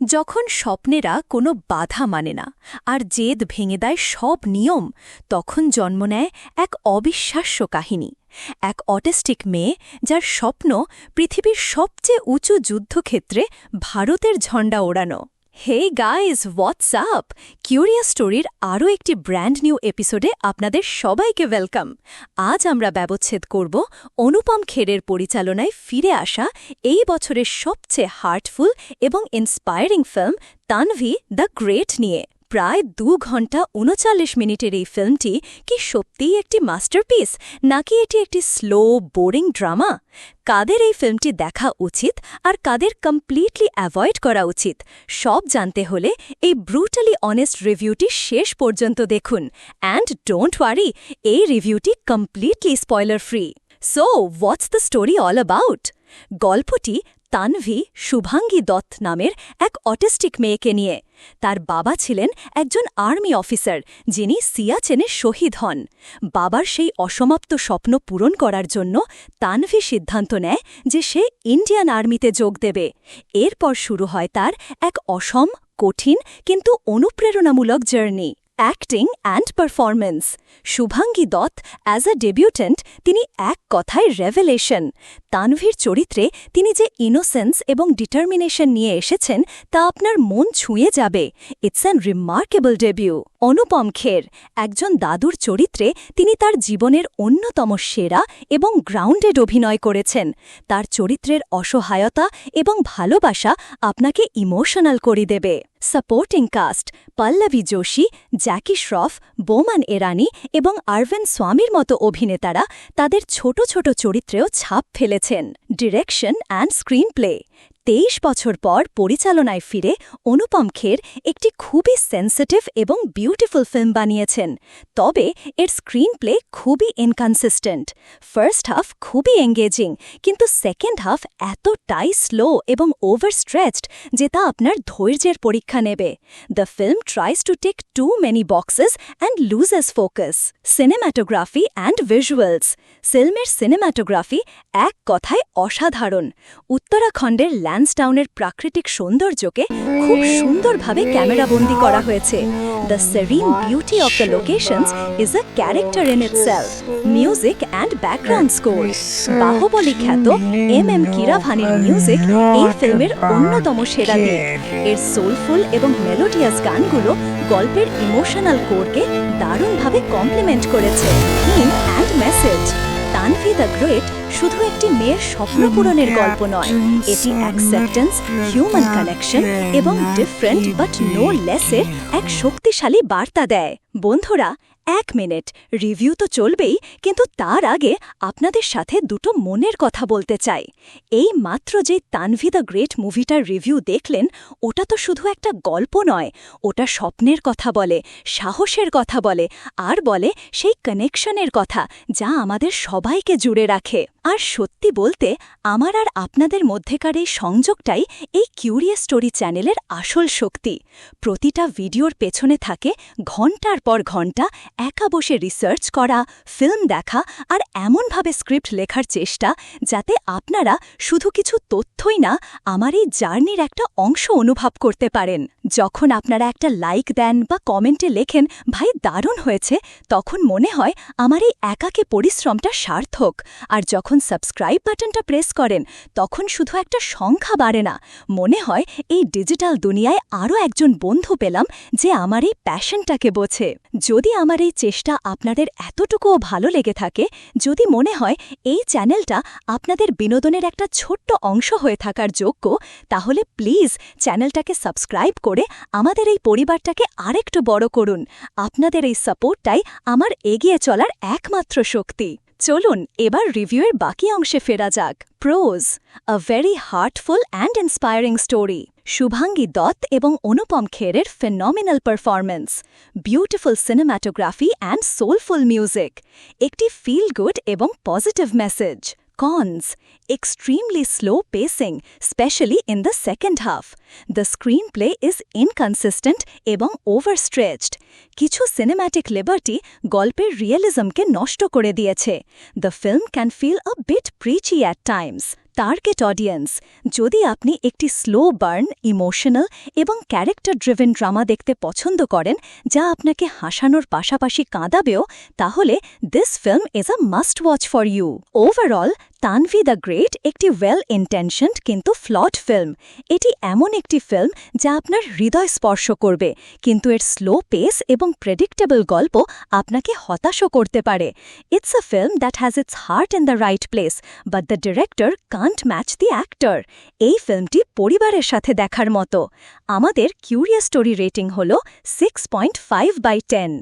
যখন স্বপ্নেরা কোনো বাধা মানে না আর জেদ ভেঙে দেয় সব নিয়ম, তখন জন্ম নেয় এক অবিশ্বাস্য কাহিনী। এক অটিস্টিক মেয়ে, যার স্বপ্ন পৃথিবীর সবচেয়ে উঁচু যুদ্ধক্ষেত্রে ভারতের ঝণ্ডা ওড়ানো। Hey guys, what's up? Curious স্টোরির আরও একটি ব্র্যান্ড নিউ এপিসোডে আপনাদের সবাইকে ওয়েলকাম। আজ আমরা ব্যবচ্ছেদ করব অনুপম খেরের পরিচালনায় ফিরে আসা এই বছরের সবচেয়ে হার্টফুল এবং inspiring film Tanvi the great নিয়ে। প্রায় 2 ঘন্টা 39 মিনিটের এই ফিল্মটি কি সত্যিই একটি মাস্টারপিস, নাকি এটি একটি স্লো বোরিং ড্রামা? কাদের এই ফিল্মটি দেখা উচিত আর কাদের কমপ্লিটলি অ্যাভয়েড করা উচিত, সব জানতে হলে এই ব্রুটালি অনেস্ট রিভিউটি শেষ পর্যন্ত দেখুন। অ্যান্ড ডোন্ট ওয়ারি, এই রিভিউটি completely spoiler free. So what's the story all about? গল্পটি তানভি শুভাঙ্গী দত্ত নামের এক অটিস্টিক মেয়েকে নিয়ে। তার বাবা ছিলেন একজন আর্মি অফিসার, যিনি সিয়াচেনে শহীদ হন। বাবার সেই অসমাপ্ত স্বপ্ন পূরণ করার জন্য তানভি সিদ্ধান্ত নেয় যে সে ইন্ডিয়ান আর্মিতে যোগ দেবে। এরপর শুরু হয় তার এক অসম, কঠিন কিন্তু অনুপ্রেরণামূলক journey. Acting and performance. Shubhangi Dutta as a debutante, তিনি এক কথায় রেভেলেশন। তানভীর চরিত্রে তিনি যে ইনোসেন্স এবং ডিটারমিনেশন নিয়ে এসেছেন, তা আপনার মন ছুঁয়ে যাবে। It's an remarkable debut. Anupam Kher একজন দাদুর চরিত্রে তিনি তার জীবনের অন্যতম সেরা এবং গ্রাউন্ডেড অভিনয় করেছেন। তার চরিত্রের অসহায়তা এবং ভালোবাসা আপনাকে ইমোশনাল করে দেবে। Supporting cast: Pallavi Joshi, Jackie Shroff, Boman Errani এবং আরভিন্দ স্বামীর মতো অভিনেতারা তাদের ছোট ছোট চরিত্রেও ছাপ ফেলেছেন। ডিরেকশন অ্যান্ড স্ক্রিন প্লে: 23 বছর পর পরিচালনায় ফিরে অনুপম খের একটি খুবই সেন্সিটিভ এবং বিউটিফুল ফিল্ম বানিয়েছেন। তবে এর স্ক্রিন প্লে খুবই ইনকনসিস্টেন্ট। ফার্স্ট হাফ খুবই এঙ্গেজিং, কিন্তু সেকেন্ড হাফ এতটাই স্লো এবং ওভারস্ট্রেচড যে তা আপনার ধৈর্যের পরীক্ষা নেবে। The film tries to tick too many boxes and loses focus. Cinematography and visuals: ফিল্মের সিনেম্যাটোগ্রাফি এক কথায় অসাধারণ। উত্তরাখণ্ডের ল্যান্সডাউনের প্রাকৃতিক সৌন্দর্যকে খুব সুন্দরভাবে ক্যামেরাবন্দি করা হয়েছে। The serene beauty of the locations is a character in itself. Music and background score: Baahubali খ্যাত এম কিরাভানির মিউজিক এই ফিল্মের অন্যতম সেরা দিক। এর সোলফুল এবং মেলোডিয়াস গানগুলো গল্পের ইমোশনাল কোরকে দারুণভাবে কমপ্লিমেন্ট করেছে। Theme and message: Tanvi the great শুধু একটি মেয়ের স্বপ্ন পূরণের গল্প নয়, এটি অ্যাকসেপ্টেন্স, হিউম্যান কানেকশন এবং ডিফারেন্ট বাট নো লেসের এক শক্তিশালী বার্তা দেয়। বন্ধুরা, 1 মিনিট, রিভিউ তো চলবেই, কিন্তু তার আগে আপনাদের সাথে দুটো মনের কথা বলতে চাই। এই মাত্র যে তানভি দ্য গ্রেট মুভিটার রিভিউ দেখলেন, ওটা তো শুধু একটা গল্প নয়, ওটা স্বপ্নের কথা বলে, সাহসের কথা বলে, আর বলে সেই কানেকশনের কথা যা আমাদের সবাইকে জুড়ে রাখে। আর সত্যি বলতে, আমার আর আপনাদের মধ্যেকার এই সংযোগটাই এই কিউরিয়াস স্টোরি চ্যানেলের আসল শক্তি। প্রতিটা ভিডিওর পেছনে থাকে ঘণ্টার পর ঘণ্টা একা বসে রিসার্চ করা, ফিল্ম দেখা আর এমনভাবে স্ক্রিপ্ট লেখার চেষ্টা, যাতে আপনারা শুধু কিছু তথ্যই না, আমার এই জার্নির একটা অংশ অনুভব করতে পারেন। যখন আপনারা একটা লাইক দেন বা কমেন্টে লেখেন, ভাই দারুণ হয়েছে, তখন মনে হয় আমার এই একাকী পরিশ্রমটা সার্থক। আর যখন সাবস্ক্রাইব বাটনটা প্রেস করেন, তখন শুধু একটা সংখ্যা বাড়ে না, মনে হয় এই ডিজিটাল দুনিয়ায় আরও একজন বন্ধু পেলাম যে আমার এই প্যাশনটাকে বোঝে। যদি আমার এই চেষ্টা আপনাদের এতটুকুও ভালো লেগে থাকে, যদি মনে হয় এই চ্যানেলটা আপনাদের বিনোদনের একটা ছোট্ট অংশ হয়ে থাকার যোগ্য, তাহলে প্লিজ চ্যানেলটাকে সাবস্ক্রাইব করে আমাদের এই পরিবারটাকে আরেকটু বড় করুন। আপনাদের এই সাপোর্টটাই আমার এগিয়ে চলার একমাত্র শক্তি। চলুন এবার রিভিউয়ের বাকি অংশে ফেরা যাক। Pros: a very heartful and inspiring story. Shubhangi Dutt এবং অনুপম খেরের phenomenal performance, beautiful cinematography and soulful music, একটি ফিল গুড এবং positive message. Cons: extremely slow pacing, especially in the second half. The screenplay is inconsistent এবং overstretched. কিছু cinematic liberty গল্পের রিয়েলিজমকে নষ্ট করে দিয়েছে। The film can feel a bit preachy at times. Target audience. যদি আপনি একটি স্লো বার্ন, ইমোশনাল এবং ক্যারেক্টার ড্রিভেন ড্রামা দেখতে পছন্দ করেন যা আপনাকে হাসানোর পাশাপাশি কাঁদাবেও, তাহলে this film is a must watch for you. Overall, Tanvi the great একটি ওয়েল ইন্টেনশনড কিন্তু ফ্লড ফিল্ম। এটি এমন একটি ফিল্ম যা আপনার হৃদয় স্পর্শ করবে, কিন্তু এর স্লো পেস এবং প্রেডিক্টেবল গল্প আপনাকে হতাশও করতে পারে। It's a film that has its heart in the right place, but the director can't match the actor. এই ফিল্মটি পরিবারের সাথে দেখার মতো। আমাদের কিউরিয়াস স্টোরি রেটিং হল 6.5/10।